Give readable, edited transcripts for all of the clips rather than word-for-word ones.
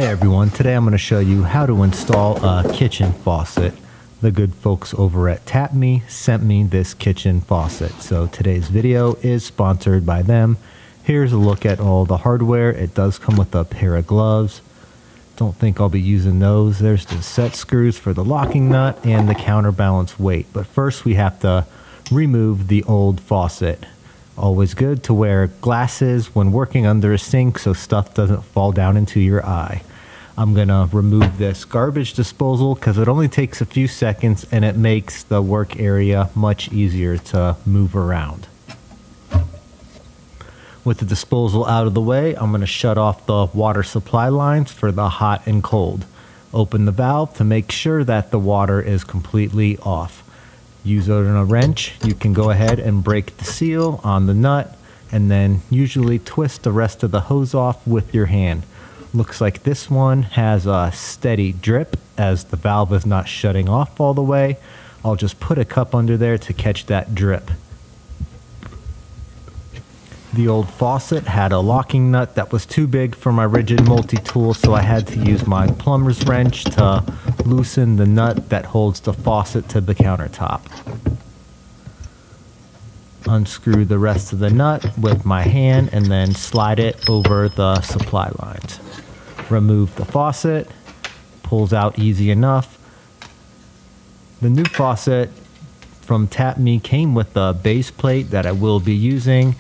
Hey everyone, today I'm going to show you how to install a kitchen faucet. The good folks over at TAPMEE sent me this kitchen faucet, so today's video is sponsored by them. Here's a look at all the hardware. It does come with a pair of gloves. Don't think I'll be using those. There's the set screws for the locking nut and the counterbalance weight. But first we have to remove the old faucet. Always good to wear glasses when working under a sink so stuff doesn't fall down into your eye. I'm gonna remove this garbage disposal because it only takes a few seconds and it makes the work area much easier to move around. With the disposal out of the way, I'm gonna shut off the water supply lines for the hot and cold. Open the valve to make sure that the water is completely off. Using a wrench, you can go ahead and break the seal on the nut and then usually twist the rest of the hose off with your hand. Looks like this one has a steady drip as the valve is not shutting off all the way. I'll just put a cup under there to catch that drip. The old faucet had a locking nut that was too big for my rigid multi-tool, so I had to use my plumber's wrench to loosen the nut that holds the faucet to the countertop. Unscrew the rest of the nut with my hand and then slide it over the supply lines. Remove the faucet, pulls out easy enough. The new faucet from TAPMEE came with a base plate that I will be using.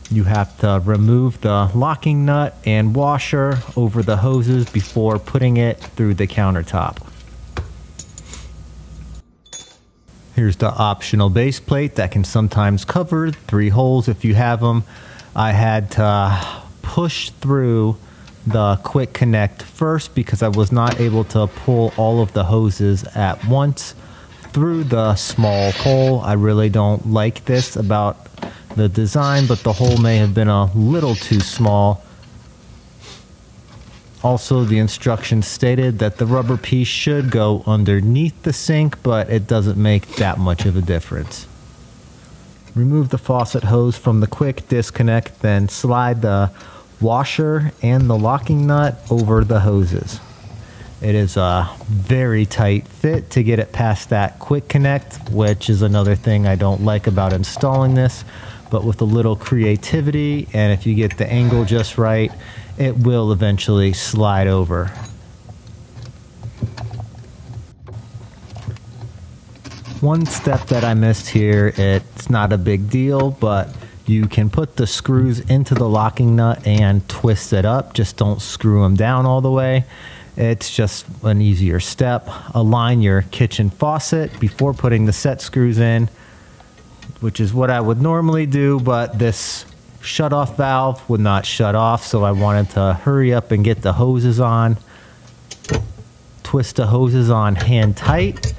You have to remove the locking nut and washer over the hoses before putting it through the countertop. Here's the optional base plate that can sometimes cover 3 holes if you have them. I had to push through the quick connect first because I was not able to pull all of the hoses at once through the small hole. I really don't like this about the design, but the hole may have been a little too small. Also, the instructions stated that the rubber piece should go underneath the sink, but it doesn't make that much of a difference. Remove the faucet hose from the quick disconnect, then slide the washer and the locking nut over the hoses. It is a very tight fit to get it past that quick connect, which is another thing I don't like about installing this, but with a little creativity and if you get the angle just right, it will eventually slide over. One step that I missed here, it's not a big deal, but you can put the screws into the locking nut and twist it up. Just don't screw them down all the way. It's just an easier step. Align your kitchen faucet before putting the set screws in, which is what I would normally do, but this shut-off valve would not shut off, so I wanted to hurry up and get the hoses on. Twist the hoses on hand tight,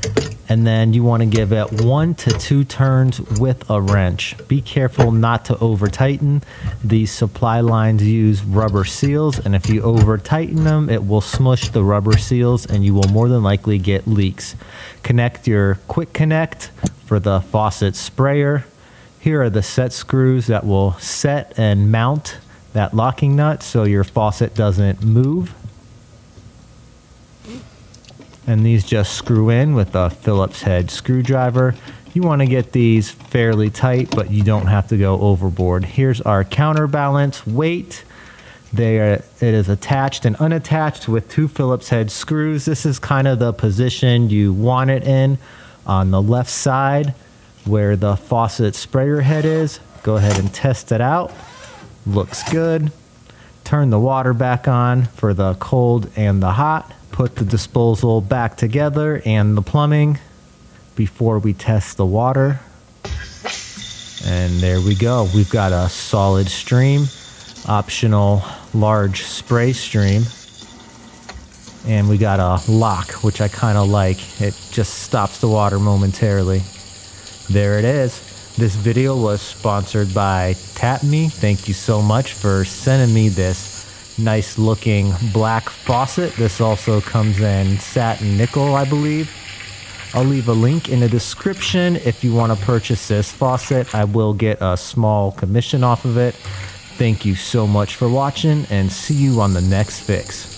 and then you want to give it 1 to 2 turns with a wrench. Be careful not to over tighten. These supply lines use rubber seals, and if you over tighten them, it will smush the rubber seals and you will more than likely get leaks. Connect your quick connect for the faucet sprayer. Here are the set screws that will set and mount that locking nut so your faucet doesn't move. And these just screw in with a Phillips head screwdriver. You want to get these fairly tight, but you don't have to go overboard. Here's our counterbalance weight. It is attached and unattached with 2 Phillips head screws. This is kind of the position you want it in on the left side where the faucet sprayer head is. Go ahead and test it out. Looks good. Turn the water back on for the cold and the hot. Put the disposal back together and the plumbing before we test the water. And there we go. We've got a solid stream, optional large spray stream. And we got a lock, which I kind of like. It just stops the water momentarily. There it is. This video was sponsored by TAPMEE. Thank you so much for sending me this nice looking black faucet. This also comes in satin nickel, I believe. I'll leave a link in the description if you want to purchase this faucet. I will get a small commission off of it. Thank you so much for watching and see you on the next fix.